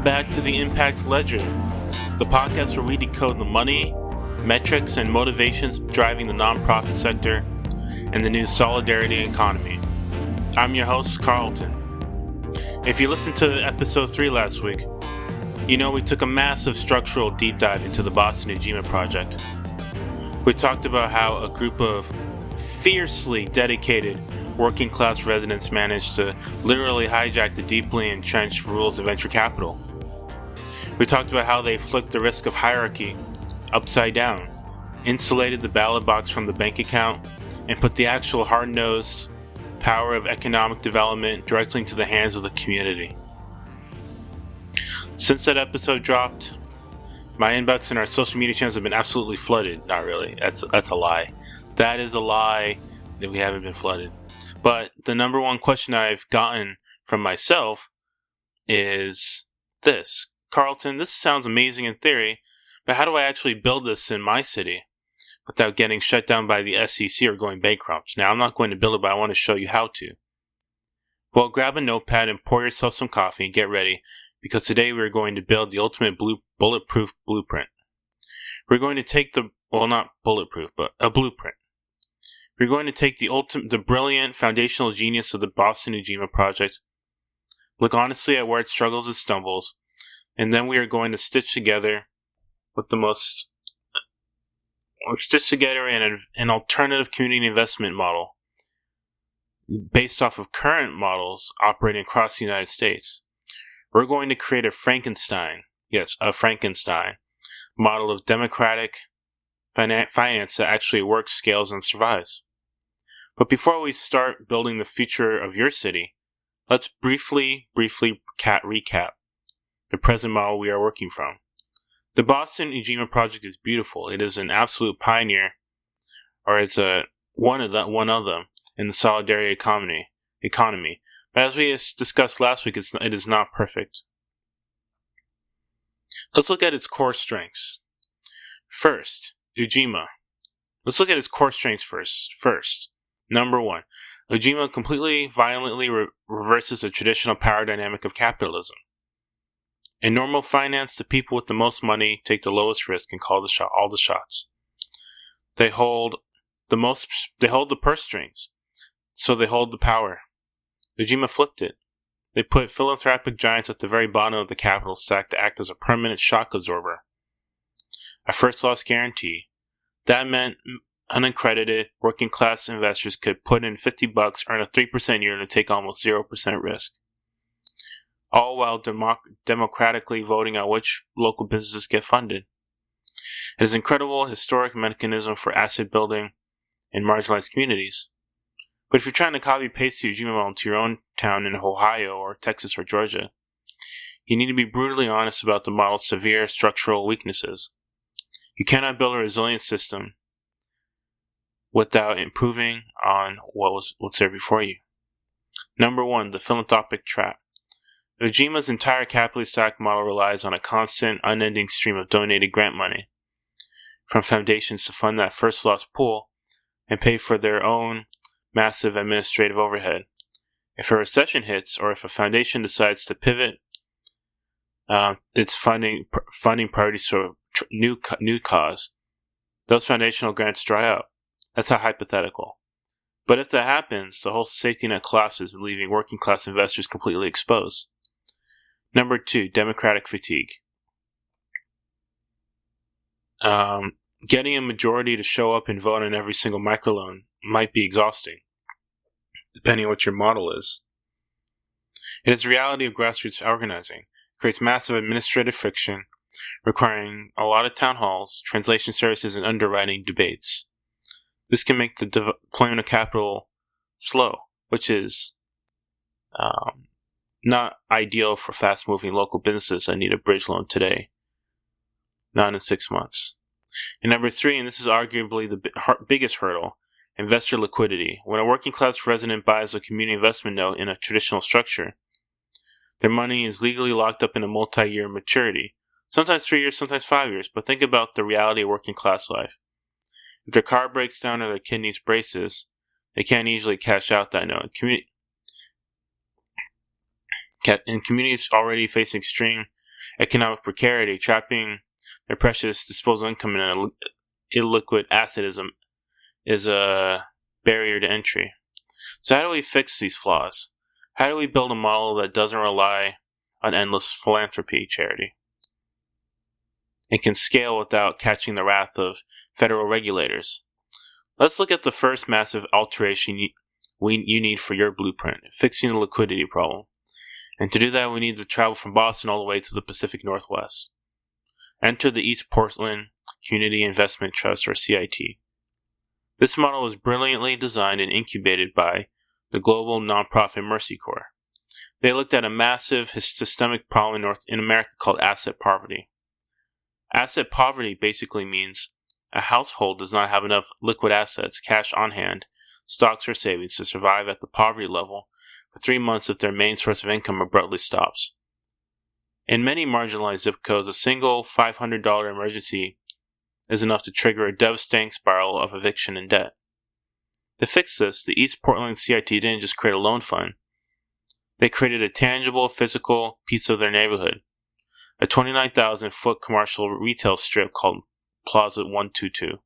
Welcome back to the Impact Ledger, the podcast where we decode the money, metrics, and motivations driving the nonprofit sector and the new solidarity economy. I'm your host, Carlton. If you listened to episode 3 last week, you know we took a massive structural deep dive into the Boston Ujima project. We talked about how a group of fiercely dedicated working class residents managed to literally hijack the deeply entrenched rules of venture capital. We talked about how they flipped the risk of hierarchy upside down, insulated the ballot box from the bank account, and put the actual hard-nosed power of economic development directly into the hands of the community. Since that episode dropped, my inbox and our social media channels have been absolutely flooded. Not really. That's a lie. That is a lie that we haven't been flooded. But the number one question I've gotten from myself is this. Carlton, this sounds amazing in theory, but how do I actually build this in my city without getting shut down by the SEC or going bankrupt? Now, I'm not going to build it, but I want to show you how to. Well, grab a notepad and pour yourself some coffee and get ready, because today we're going to build the ultimate bulletproof blueprint. We're going to take not bulletproof, but a blueprint. We're going to take the brilliant foundational genius of the Boston Ujima project, look honestly at where it struggles and stumbles, and then we are going to stitch together an alternative community investment model based off of current models operating across the United States. We're going to create a Frankenstein model of democratic finance that actually works, scales, and survives. But before we start building the future of your city, let's briefly recap the present model we are working from. The Boston Ujima project is beautiful. It is an absolute pioneer, or it's one of them in the solidarity economy. But as we discussed last week, it is not perfect. Let's look at its core strengths. First, Ujima. Let's look at its core strengths first. Number 1, Ujima completely violently reverses the traditional power dynamic of capitalism. In normal finance, the people with the most money take the lowest risk and call all the shots. They hold the purse strings, so they hold the power. Ujima flipped it. They put philanthropic giants at the very bottom of the capital stack to act as a permanent shock absorber. A first loss guarantee. That meant unaccredited working class investors could put in $50, earn a 3% yield, and take almost 0% risk. All while democratically voting on which local businesses get funded. It is an incredible historic mechanism for asset building in marginalized communities. But if you're trying to copy-paste the Ujima model to your own town in Ohio or Texas or Georgia, you need to be brutally honest about the model's severe structural weaknesses. You cannot build a resilient system without improving on what's there before you. Number 1, the philanthropic trap. Ujima's entire capitalist stack model relies on a constant, unending stream of donated grant money from foundations to fund that first loss pool and pay for their own massive administrative overhead. If a recession hits, or if a foundation decides to pivot its funding priorities to a new cause, those foundational grants dry up. That's how hypothetical. But if that happens, the whole safety net collapses, leaving working class investors completely exposed. Number 2, democratic fatigue. Getting a majority to show up and vote on every single microloan might be exhausting, depending on what your model is. It is the reality of grassroots organizing. It creates massive administrative friction, requiring a lot of town halls, translation services, and underwriting debates. This can make the deployment of capital slow, which is not ideal for fast-moving local businesses that need a bridge loan today, not in 6 months. And number 3, and this is arguably the biggest hurdle, investor liquidity. When a working-class resident buys a community investment note in a traditional structure, their money is legally locked up in a multi-year maturity, sometimes 3 years, sometimes 5 years, but think about the reality of working-class life. If their car breaks down or their kidneys braces, they can't easily cash out that note. In communities already facing extreme economic precarity, trapping their precious disposable income in an illiquid asset is a barrier to entry. So how do we fix these flaws? How do we build a model that doesn't rely on endless philanthropy charity and can scale without catching the wrath of federal regulators? Let's look at the first massive alteration you need for your blueprint, fixing the liquidity problem. And to do that, we need to travel from Boston all the way to the Pacific Northwest. Enter the East Portland Community Investment Trust, or CIT. This model was brilliantly designed and incubated by the global nonprofit Mercy Corps. They looked at a massive systemic problem in America called asset poverty. Asset poverty basically means a household does not have enough liquid assets, cash on hand, stocks, or savings to survive at the poverty level for 3 months if their main source of income abruptly stops. In many marginalized zip codes, a single $500 emergency is enough to trigger a devastating spiral of eviction and debt. To fix this, the East Portland CIT didn't just create a loan fund. They created a tangible, physical piece of their neighborhood, a 29,000-foot commercial retail strip called Plaza 122,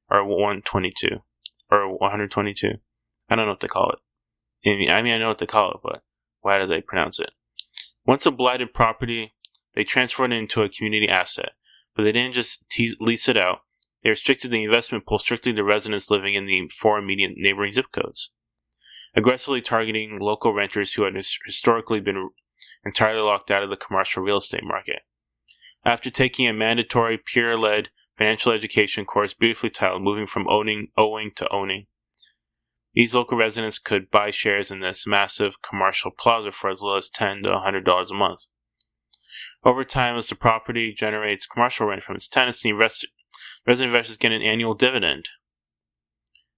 or 122, or 122. I don't know what they call it. I know what they call it, but why do they pronounce it? Once a blighted property, they transferred it into a community asset, but they didn't just lease it out. They restricted the investment pool strictly to residents living in the 4 immediate neighboring zip codes, aggressively targeting local renters who had historically been entirely locked out of the commercial real estate market. After taking a mandatory peer-led financial education course beautifully titled Moving from Owing to Owning, these local residents could buy shares in this massive commercial plaza for as little as $10 to $100 a month. Over time, as the property generates commercial rent from its tenants, the resident investors get an annual dividend,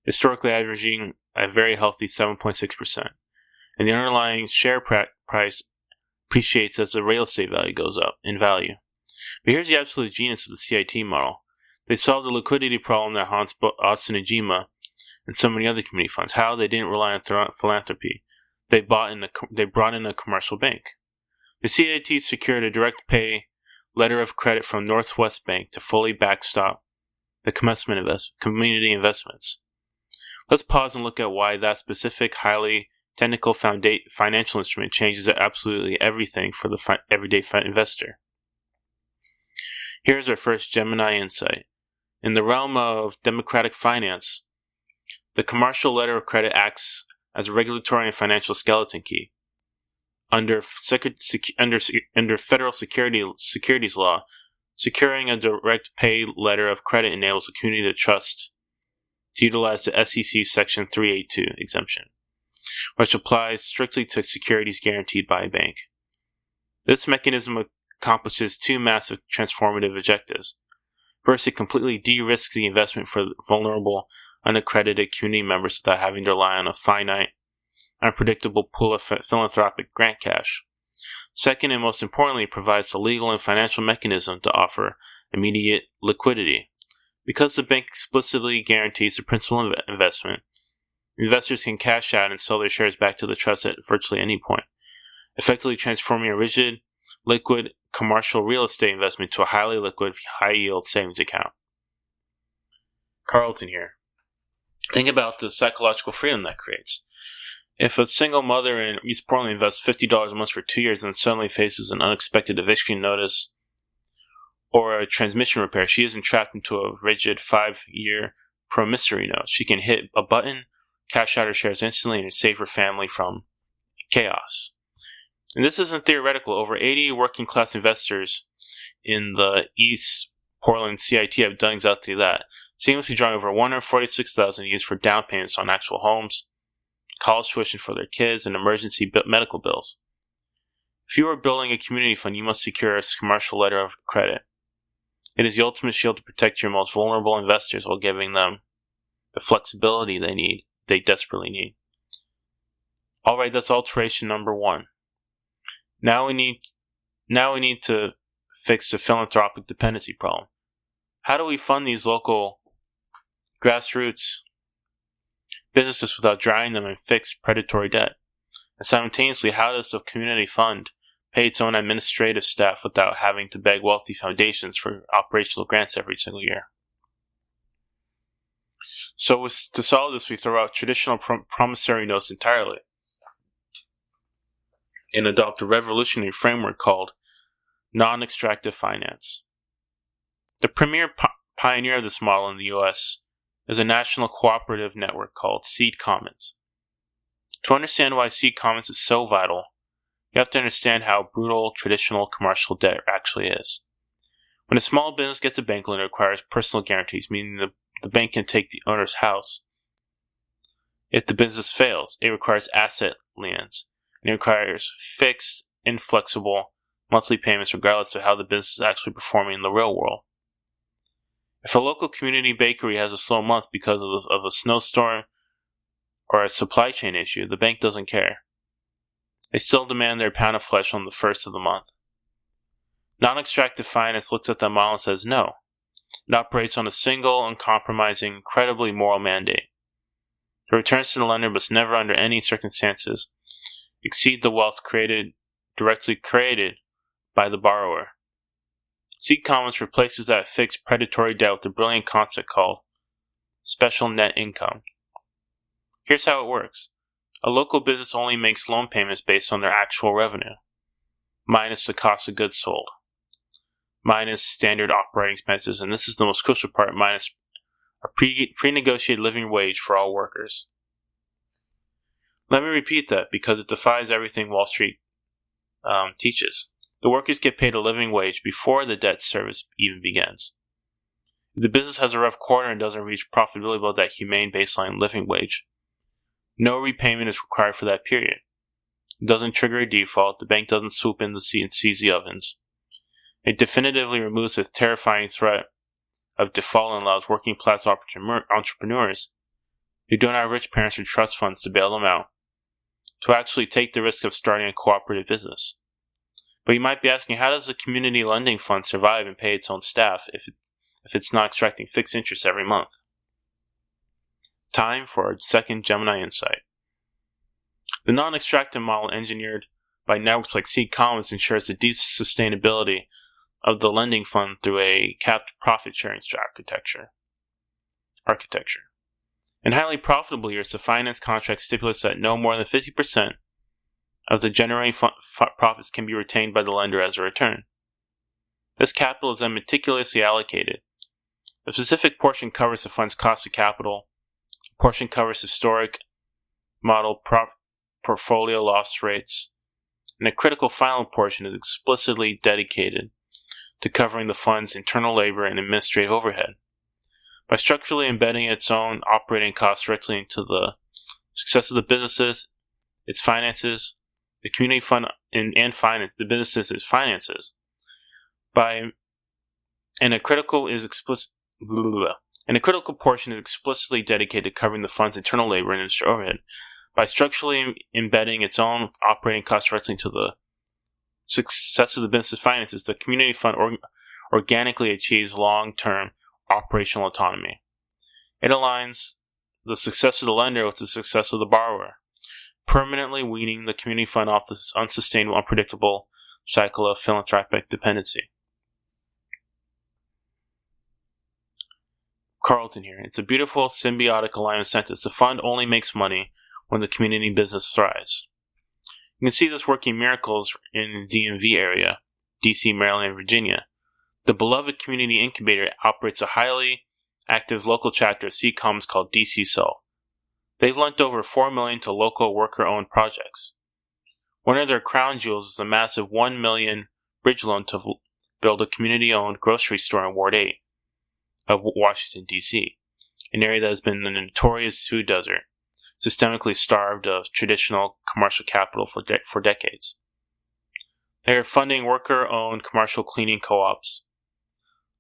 historically averaging a very healthy 7.6%. And the underlying share price appreciates as the real estate value goes up in value. But here's the absolute genius of the CIT model. They solved the liquidity problem that haunts Austin Ujima and so many other community funds. How? They didn't rely on philanthropy. They brought in a commercial bank. The CIT secured a direct pay letter of credit from Northwest Bank to fully backstop the community investments. Let's pause and look at why that specific, highly technical financial instrument changes absolutely everything for the everyday investor. Here's our first Gemini insight. In the realm of democratic finance, the commercial letter of credit acts as a regulatory and financial skeleton key. Under federal securities law, securing a direct pay letter of credit enables a community to trust to utilize the SEC Section 382 exemption, which applies strictly to securities guaranteed by a bank. This mechanism accomplishes two massive transformative objectives. First, it completely de-risks the investment for vulnerable, unaccredited community members without having to rely on a finite, unpredictable pool of philanthropic grant cash. Second, and most importantly, it provides the legal and financial mechanism to offer immediate liquidity. Because the bank explicitly guarantees the principal investment, investors can cash out and sell their shares back to the trust at virtually any point, effectively transforming a rigid, liquid, commercial real estate investment to a highly liquid, high-yield savings account. Carlton here. Think about the psychological freedom that creates. If a single mother in East Portland invests $50 a month for 2 years and suddenly faces an unexpected eviction notice or a transmission repair, she isn't trapped into a rigid 5-year promissory note. She can hit a button, cash out her shares instantly, and save her family from chaos. And this isn't theoretical. Over 80 working-class investors in the East Portland CIT have done exactly that, seamlessly drawing over $146,000 used for down payments on actual homes, college tuition for their kids, and emergency medical bills. If you are building a community fund, you must secure a commercial letter of credit. It is the ultimate shield to protect your most vulnerable investors while giving them the flexibility they desperately need. Alright, that's alteration number 1. Now we need to fix the philanthropic dependency problem. How do we fund these local grassroots businesses without drowning them in fixed predatory debt? And simultaneously, how does the community fund pay its own administrative staff without having to beg wealthy foundations for operational grants every single year. So to solve this, we throw out traditional promissory notes entirely and adopt a revolutionary framework called Non-Extractive finance. The premier pioneer of this model in the U.S. is a national cooperative network called Seed Commons. To understand why Seed Commons is so vital, you have to understand how brutal traditional commercial debt actually is. When a small business gets a bank loan, it requires personal guarantees, meaning the bank can take the owner's house. If the business fails, it requires asset liens, and it requires fixed, inflexible monthly payments regardless of how the business is actually performing in the real world. If a local community bakery has a slow month because of a snowstorm or a supply chain issue, the bank doesn't care. They still demand their pound of flesh on the first of the month. Non-extractive finance looks at that model and says no. It operates on a single, uncompromising, incredibly moral mandate. The returns to the lender must never, under any circumstances, exceed the wealth directly created by the borrower. Seed Commons replaces that fixed predatory debt with a brilliant concept called special net income. Here's how it works. A local business only makes loan payments based on their actual revenue, minus the cost of goods sold, minus standard operating expenses, and this is the most crucial part, minus a pre-negotiated living wage for all workers. Let me repeat that because it defies everything Wall Street teaches. The workers get paid a living wage before the debt service even begins. If the business has a rough quarter and doesn't reach profitability below that humane baseline living wage, no repayment is required for that period. It doesn't trigger a default. The bank doesn't swoop in and seize the ovens. It definitively removes the terrifying threat of default and allows working class entrepreneurs who don't have rich parents or trust funds to bail them out to actually take the risk of starting a cooperative business. But you might be asking, how does a community lending fund survive and pay its own staff if it's not extracting fixed interest every month? Time for our second Gemini insight. The non-extractive model engineered by networks like Seed Commons ensures the deep sustainability of the lending fund through a capped profit sharing architecture. In highly profitable years, the finance contract stipulates that no more than 50% of the generating profits can be retained by the lender as a return. This capital is then meticulously allocated. A specific portion covers the fund's cost of capital, a portion covers historic model portfolio loss rates, and a critical final portion is explicitly dedicated to covering the fund's internal labor and administrative overhead. By structurally embedding its own operating costs directly into the success of the businesses, its finances, the community fund and finance, the businesses its finances, and a critical portion is explicitly dedicated to covering the fund's internal labor and administrative overhead. By structurally embedding its own operating costs directly into the success of the business's finances, the community fund organically achieves long-term operational autonomy. It aligns the success of the lender with the success of the borrower, permanently weaning the community fund off this unsustainable, unpredictable cycle of philanthropic dependency. Carlton here. It's a beautiful symbiotic alignment sentence. The fund only makes money when the community business thrives. You can see this working miracles in the DMV area, DC, Maryland, and Virginia. The beloved community incubator operates a highly active local chapter of Seed Commons called DC Soul. They've lent over $4 million to local worker-owned projects. One of their crown jewels is a massive $1 million bridge loan to build a community-owned grocery store in Ward 8 of Washington, D.C., an area that has been a notorious food desert, systemically starved of traditional commercial capital for decades. They are funding worker-owned commercial cleaning co-ops,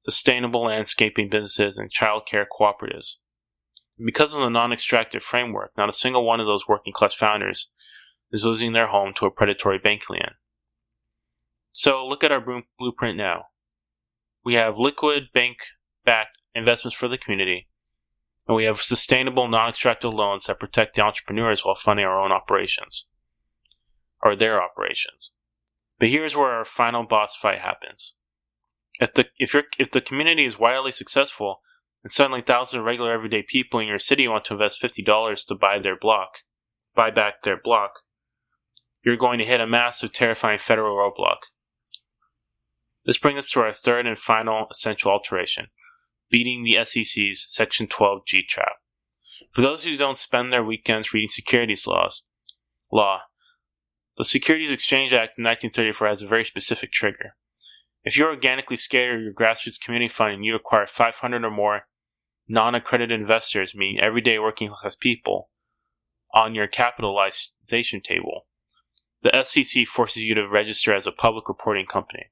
sustainable landscaping businesses, and child care cooperatives. Because of the non-extractive framework, not a single one of those working-class founders is losing their home to a predatory bank lien. So look at our blueprint now. We have liquid bank-backed investments for the community, and we have sustainable non-extractive loans that protect the entrepreneurs while funding our own operations, or their operations. But here's where our final boss fight happens. If the community is wildly successful, and suddenly thousands of regular everyday people in your city want to invest $50 to buy back their block, you're going to hit a massive, terrifying federal roadblock. This brings us to our third and final essential alteration, beating the SEC's Section 12G trap. For those who don't spend their weekends reading securities law, the Securities Exchange Act of 1934 has a very specific trigger. If you're organically scared of your grassroots community fund and you acquire 500 or more non-accredited investors, meaning everyday working class people, on your capitalization table, the SEC forces you to register as a public reporting company.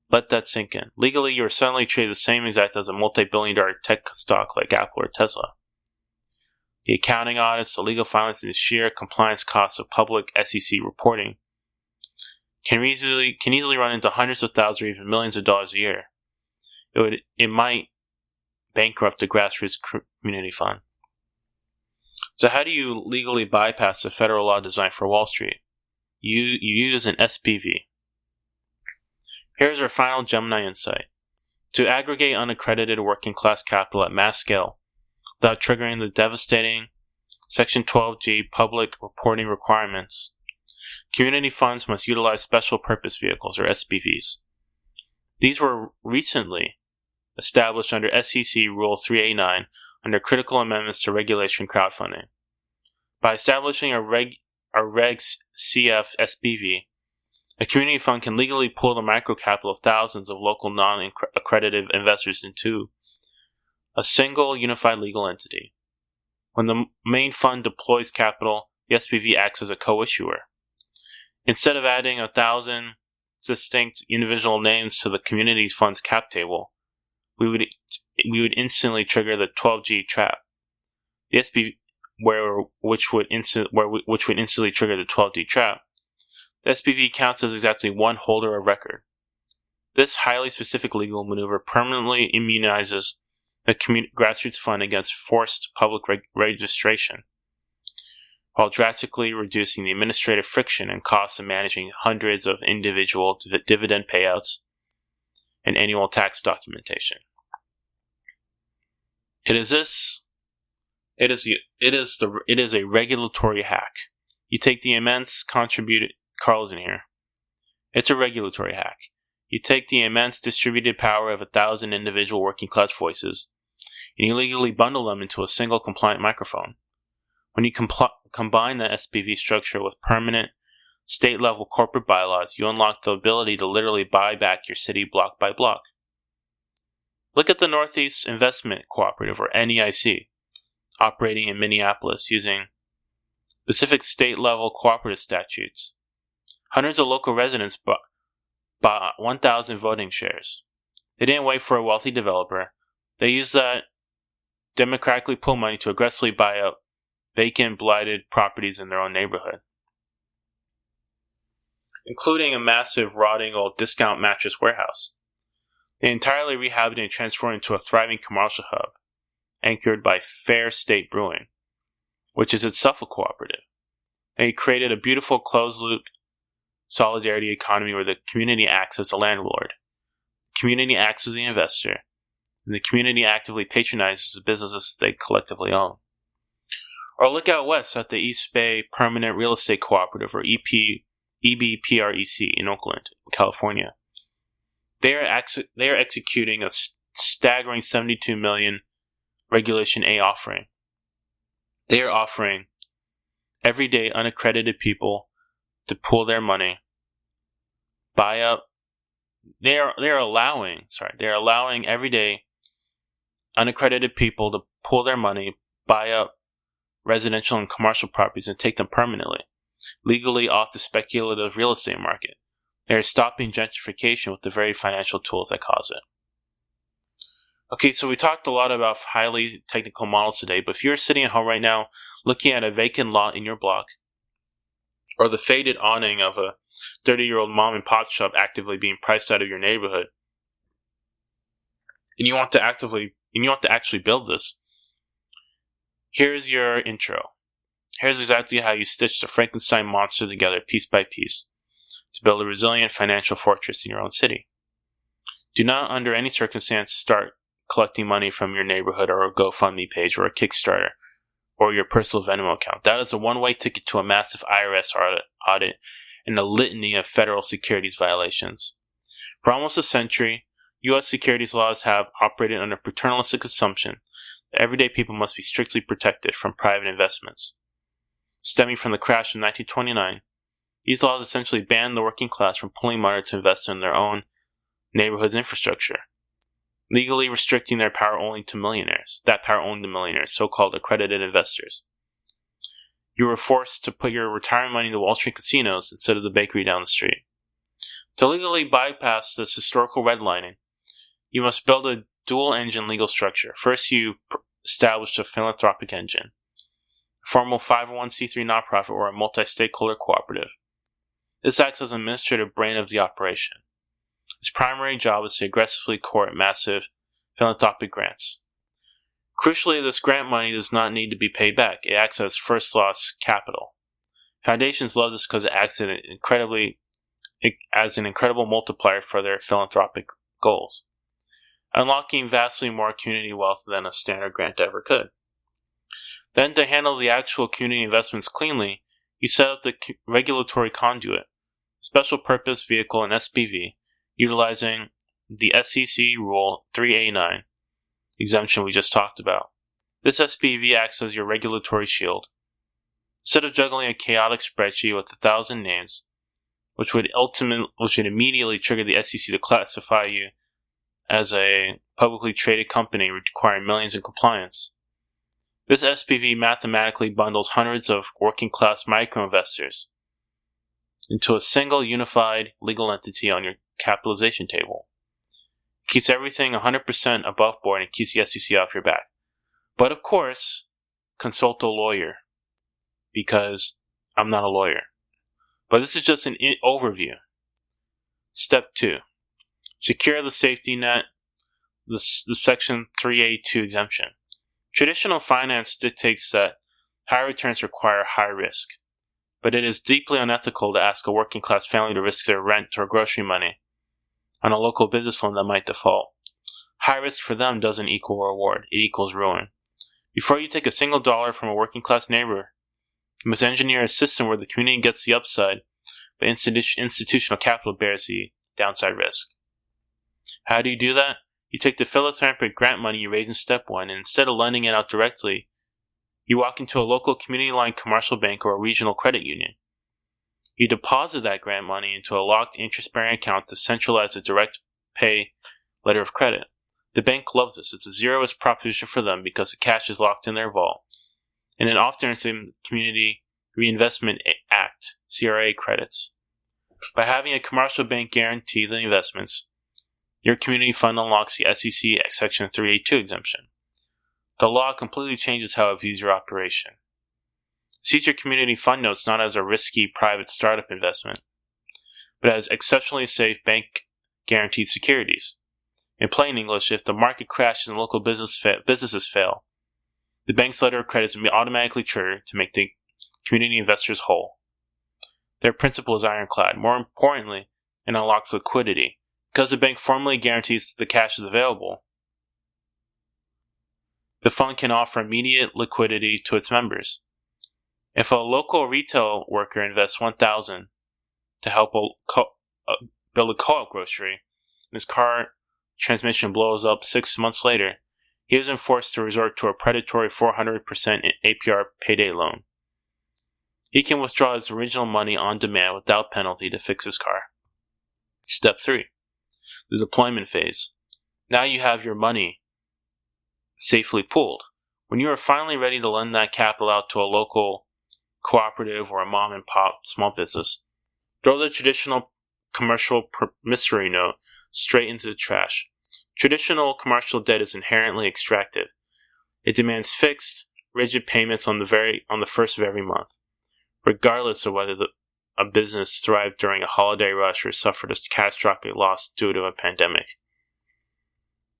Let that sink in. Legally, you are suddenly treated the same exact as a multi-billion-dollar tech stock like Apple or Tesla. The accounting audits, the legal filings, and the sheer compliance costs of public SEC reporting can easily run into hundreds of thousands or even millions of dollars a year. It might bankrupt the grassroots community fund. So how do you legally bypass the federal law designed for Wall Street? You use an SPV. Here's our final Gemini insight. To aggregate unaccredited working class capital at mass scale without triggering the devastating Section 12G public reporting requirements, community funds must utilize special purpose vehicles, or SPVs. These were recently established under SEC Rule 389 under critical amendments to regulation crowdfunding. By establishing a Reg CF SPV, a community fund can legally pool the microcapital of thousands of local non-accredited investors into a single unified legal entity. When the main fund deploys capital, the SPV acts as a co-issuer. Instead of adding 1,000 distinct individual names to the community fund's cap table, we would instantly trigger the 12G trap. The SPV, which would instantly trigger the 12G trap. The SPV counts as exactly one holder of record. This highly specific legal maneuver permanently immunizes the grassroots fund against forced public registration, while drastically reducing the administrative friction and costs of managing hundreds of individual dividend payouts and annual tax documentation. It is a regulatory hack. You take the immense contributed Carlton here. It's a regulatory hack. You take the immense distributed power of 1,000 individual working class voices, and you legally bundle them into a single compliant microphone. When you combine the SPV structure with permanent state-level corporate bylaws, you unlock the ability to literally buy back your city block by block. Look at the Northeast Investment Cooperative, or NEIC, operating in Minneapolis using specific state-level cooperative statutes. Hundreds of local residents bought 1,000 voting shares. They didn't wait for a wealthy developer. They used that democratically pulled money to aggressively buy up vacant, blighted properties in their own neighborhood, including a massive, rotting old discount mattress warehouse. They entirely rehabbed and transformed into a thriving commercial hub, anchored by Fair State Brewing, which is itself a cooperative. They created a beautiful closed-loop solidarity economy where the community acts as a landlord, the community acts as the investor, and the community actively patronizes the businesses they collectively own. Or look out west at the East Bay Permanent Real Estate Cooperative, or EBPREC, in Oakland, California. They are executing a staggering $72 million Regulation A offering. They are offering everyday unaccredited people to pool their money, buy up. They are allowing everyday unaccredited people to pool their money, buy up residential and commercial properties, and take them permanently, legally off the speculative real estate market. They are stopping gentrification with the very financial tools that cause it. Okay, so we talked a lot about highly technical models today, but if you're sitting at home right now looking at a vacant lot in your block, or the faded awning of a 30-year-old mom and pop shop actively being priced out of your neighborhood, and you want to actually build this, here's your intro. Here's exactly how you stitch the Frankenstein monster together piece by piece. to build a resilient financial fortress in your own city. Do not, under any circumstance, start collecting money from your neighborhood or a GoFundMe page or a Kickstarter or your personal Venmo account. That is a one-way ticket to a massive IRS audit and a litany of federal securities violations. For almost a century, U.S. securities laws have operated under paternalistic assumption that everyday people must be strictly protected from private investments. Stemming from the crash in 1929, these laws essentially banned the working class from pulling money to invest in their own neighborhood's infrastructure, legally restricting their power only to millionaires. That power only to millionaires, so-called accredited investors. You were forced to put your retirement money into Wall Street casinos instead of the bakery down the street. To legally bypass this historical redlining, you must build a dual-engine legal structure. First, you established a philanthropic engine, a formal 501c3 nonprofit or a multi-stakeholder cooperative. This acts as an administrative brain of the operation. Its primary job is to aggressively court massive philanthropic grants. Crucially, this grant money does not need to be paid back. It acts as first loss capital. Foundations love this because it acts as an incredible multiplier for their philanthropic goals, unlocking vastly more community wealth than a standard grant ever could. Then, to handle the actual community investments cleanly, you set up the regulatory conduit, special purpose vehicle, and SPV, utilizing the SEC Rule 3A9 exemption we just talked about. This SPV acts as your regulatory shield. Instead of juggling a chaotic spreadsheet with 1,000 names, which would immediately trigger the SEC to classify you as a publicly traded company requiring millions in compliance, this SPV mathematically bundles hundreds of working-class micro-investors into a single unified legal entity on your capitalization table. It keeps everything 100% above board and keeps the SEC off your back. But of course, consult a lawyer, because I'm not a lawyer. But this is just an overview. Step 2. Secure the safety net, the Section 3A2 exemption. Traditional finance dictates that high returns require high risk, but it is deeply unethical to ask a working class family to risk their rent or grocery money on a local business loan that might default. High risk for them doesn't equal reward, it equals ruin. Before you take a single dollar from a working class neighbor, you must engineer a system where the community gets the upside, but institutional capital bears the downside risk. How do you do that? You take the philanthropic grant money you raise in step 1, and instead of lending it out directly, you walk into a local community-line commercial bank or a regional credit union. You deposit that grant money into a locked interest-bearing account to centralize a direct pay letter of credit. The bank loves this. It's a zero-risk proposition for them because the cash is locked in their vault, and it often earns them Community Reinvestment Act, CRA credits. By having a commercial bank guarantee the investments, your community fund unlocks the SEC Section 3A2 exemption. The law completely changes how it views your operation. It sees your community fund notes not as a risky private startup investment, but as exceptionally safe bank-guaranteed securities. In plain English, if the market crashes and local businesses fail, the bank's letter of credit will be automatically triggered to make the community investors whole. Their principle is ironclad. More importantly, it unlocks liquidity. Because the bank formally guarantees that the cash is available, the fund can offer immediate liquidity to its members. If a local retail worker invests $1,000 to help build a co-op grocery, and his car transmission blows up 6 months later, he isn't forced to resort to a predatory 400% APR payday loan. He can withdraw his original money on demand without penalty to fix his car. Step 3. The deployment phase. Now you have your money safely pooled. When you are finally ready to lend that capital out to a local cooperative or a mom and pop small business, throw the traditional commercial promissory note straight into the trash. Traditional commercial debt is inherently extractive. It demands fixed, rigid payments on the first of every month, regardless of whether a business thrived during a holiday rush or suffered a catastrophic loss due to a pandemic.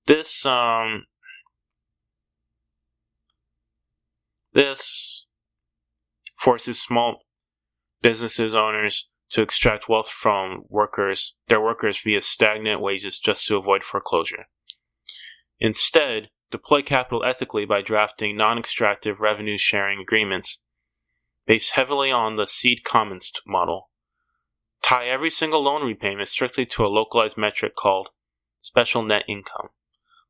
This forces small businesses owners to extract wealth from their workers via stagnant wages just to avoid foreclosure. Instead, deploy capital ethically by drafting non-extractive revenue-sharing agreements based heavily on the seed commons model. Tie every single loan repayment strictly to a localized metric called special net income.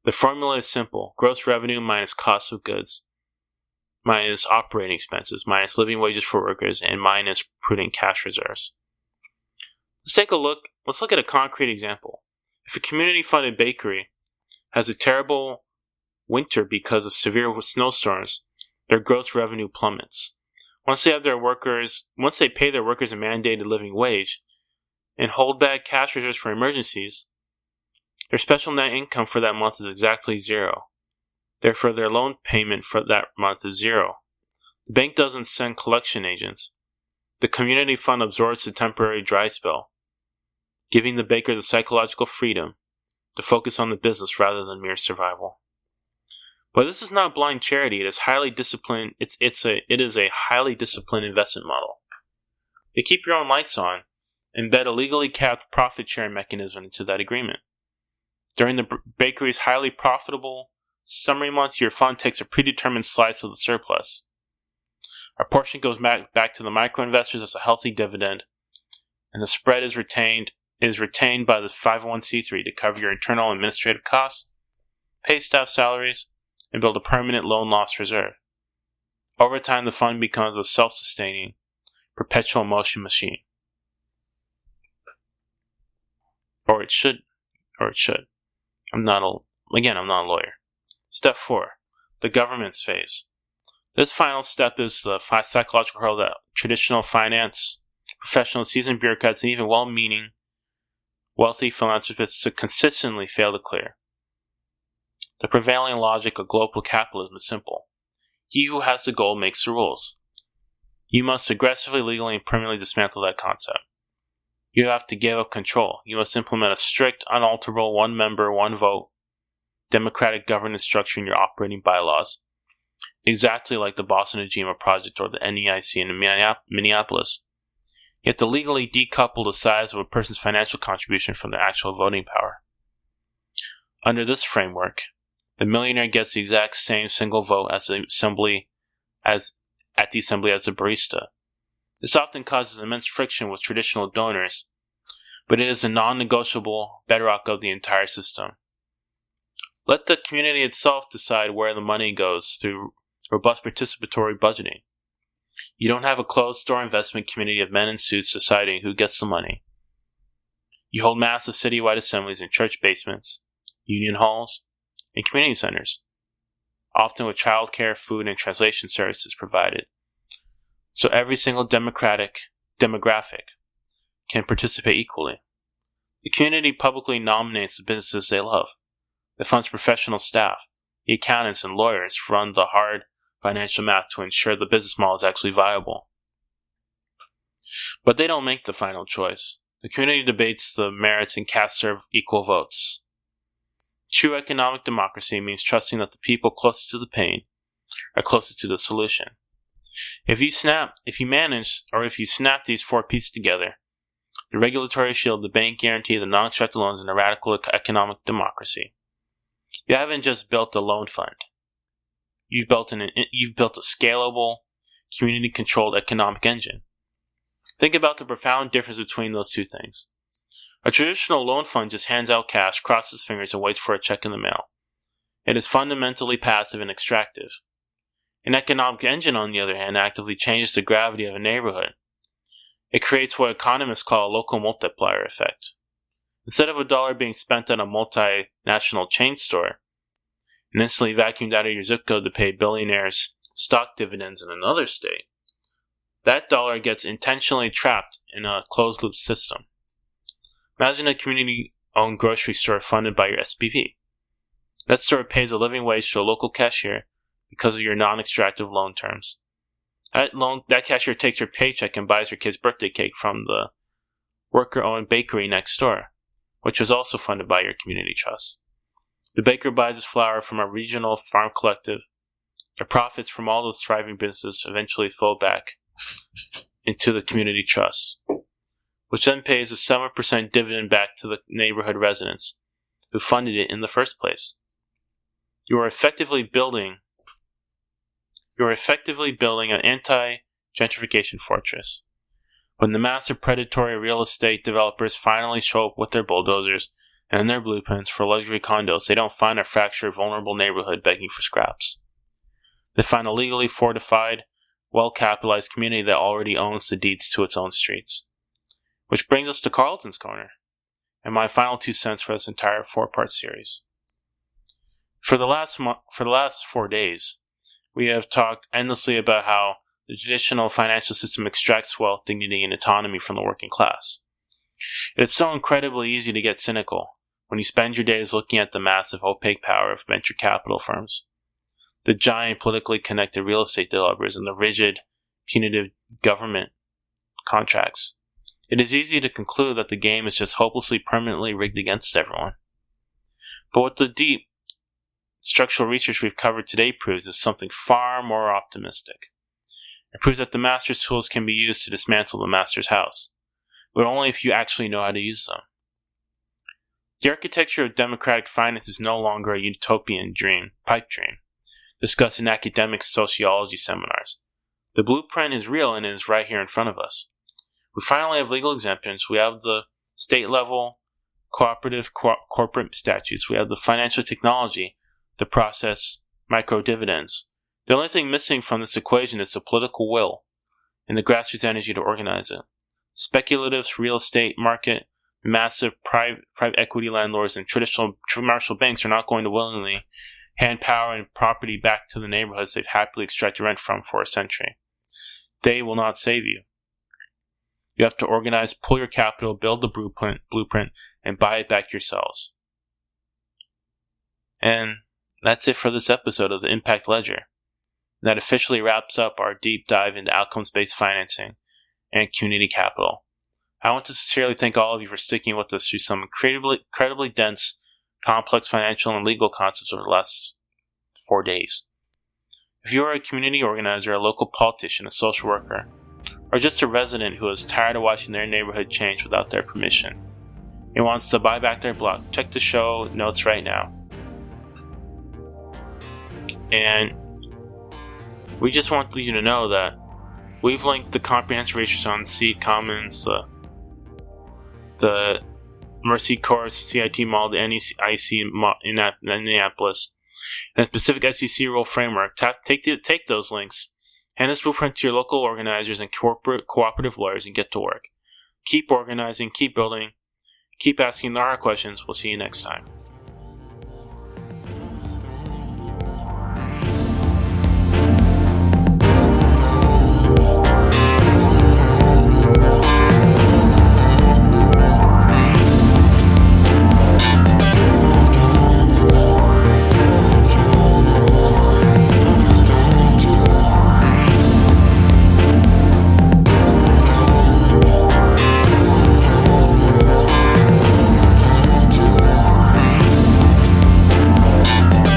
The formula is simple: gross revenue minus cost of goods, minus operating expenses, minus living wages for workers, and minus prudent cash reserves. Let's look at a concrete example. If a community-funded bakery has a terrible winter because of severe snowstorms, their gross revenue plummets. Once they pay their workers a mandated living wage and hold back cash reserves for emergencies, their special net income for that month is exactly zero. Therefore, their loan payment for that month is zero. The bank doesn't send collection agents. The community fund absorbs the temporary dry spell, giving the baker the psychological freedom to focus on the business rather than mere survival. But this is not blind charity. It is highly disciplined. It is a highly disciplined investment model. They keep your own lights on, embed a legally capped profit sharing mechanism into that agreement. During the bakery's highly profitable summary months, your fund takes a predetermined slice of the surplus. A portion goes back to the micro-investors as a healthy dividend, and the spread is retained by the 501c3 to cover your internal administrative costs, pay staff salaries, and build a permanent loan loss reserve. Over time, the fund becomes a self-sustaining, perpetual motion machine. Or it should. I'm not a lawyer. Step 4. The governance phase. This final step is the psychological hurdle that traditional finance professionals, seasoned bureaucrats, and even well-meaning, wealthy philanthropists consistently fail to clear. The prevailing logic of global capitalism is simple. He who has the goal makes the rules. You must aggressively, legally, and permanently dismantle that concept. You have to give up control. You must implement a strict, unalterable, one member, one vote, democratic governance structure in your operating bylaws, exactly like the Boston Ujima Project or the NEIC in Minneapolis. You have to legally decouple the size of a person's financial contribution from their actual voting power. Under this framework, the millionaire gets the exact same single vote at the assembly as the barista. This often causes immense friction with traditional donors, but it is a non-negotiable bedrock of the entire system. Let the community itself decide where the money goes through robust participatory budgeting. You don't have a closed-door investment committee of men in suits deciding who gets the money. You hold massive citywide assemblies in church basements, union halls, and community centers, often with childcare, food, and translation services provided. So every single demographic can participate equally. The community publicly nominates the businesses they love. The fund's professional staff, the accountants and lawyers, run the hard financial math to ensure the business model is actually viable. But they don't make the final choice. The community debates the merits and casts their equal votes. True economic democracy means trusting that the people closest to the pain are closest to the solution. If you snap these 4 pieces together, the regulatory shield, the bank guarantee, the non-extractive loans, and the radical economic democracy, you haven't just built a loan fund. You've built a scalable, community-controlled economic engine. Think about the profound difference between those two things. A traditional loan fund just hands out cash, crosses fingers, and waits for a check in the mail. It is fundamentally passive and extractive. An economic engine, on the other hand, actively changes the gravity of a neighborhood. It creates what economists call a local multiplier effect. Instead of $1 being spent at a multinational chain store and instantly vacuumed out of your zip code to pay billionaires stock dividends in another state, that dollar gets intentionally trapped in a closed-loop system. Imagine a community-owned grocery store funded by your SPV. That store pays a living wage to a local cashier because of your non-extractive loan terms. That cashier takes your paycheck and buys your kid's birthday cake from the worker-owned bakery next door, which was also funded by your community trust. The baker buys his flour from a regional farm collective. The profits from all those thriving businesses eventually flow back into the community trust. which then pays a 7% dividend back to the neighborhood residents who funded it in the first place. You are effectively building an anti-gentrification fortress. When the massive predatory real estate developers finally show up with their bulldozers and their blueprints for luxury condos, they don't find a fractured, vulnerable neighborhood begging for scraps. They find a legally fortified, well-capitalized community that already owns the deeds to its own streets. Which brings us to Carlton's Corner, and my final 2 cents for this entire 4-part series. For the last 4 days, we have talked endlessly about how the traditional financial system extracts wealth, dignity, and autonomy from the working class. It's so incredibly easy to get cynical when you spend your days looking at the massive, opaque power of venture capital firms, the giant politically connected real estate developers, and the rigid, punitive government contracts. It is easy to conclude that the game is just hopelessly permanently rigged against everyone. But what the deep structural research we've covered today proves is something far more optimistic. It proves that the master's tools can be used to dismantle the master's house, but only if you actually know how to use them. The architecture of democratic finance is no longer a utopian pipe dream, discussed in academic sociology seminars. The blueprint is real and it is right here in front of us. We finally have legal exemptions. We have the state-level cooperative corporate statutes. We have the financial technology to process micro-dividends. The only thing missing from this equation is the political will and the grassroots energy to organize it. Speculative real estate market, massive private equity landlords, and traditional commercial banks are not going to willingly hand power and property back to the neighborhoods they've happily extracted rent from for a century. They will not save you. You have to organize, pull your capital, build the blueprint, and buy it back yourselves. And that's it for this episode of the Impact Ledger. That officially wraps up our deep dive into outcomes-based financing and community capital. I want to sincerely thank all of you for sticking with us through some incredibly dense, complex financial and legal concepts over the last 4 days. If you are a community organizer, a local politician, a social worker, or just a resident who is tired of watching their neighborhood change without their permission and wants to buy back their block, check the show notes right now. And we just want you to know that we've linked the comprehensive research on Seed Commons, the Mercy Course, CIT model, the NEIC in Minneapolis, and a specific SEC rule framework. Take those links, hand this blueprint to your local organizers and cooperative lawyers, and get to work. Keep organizing, keep building, keep asking the hard questions. We'll see you next time.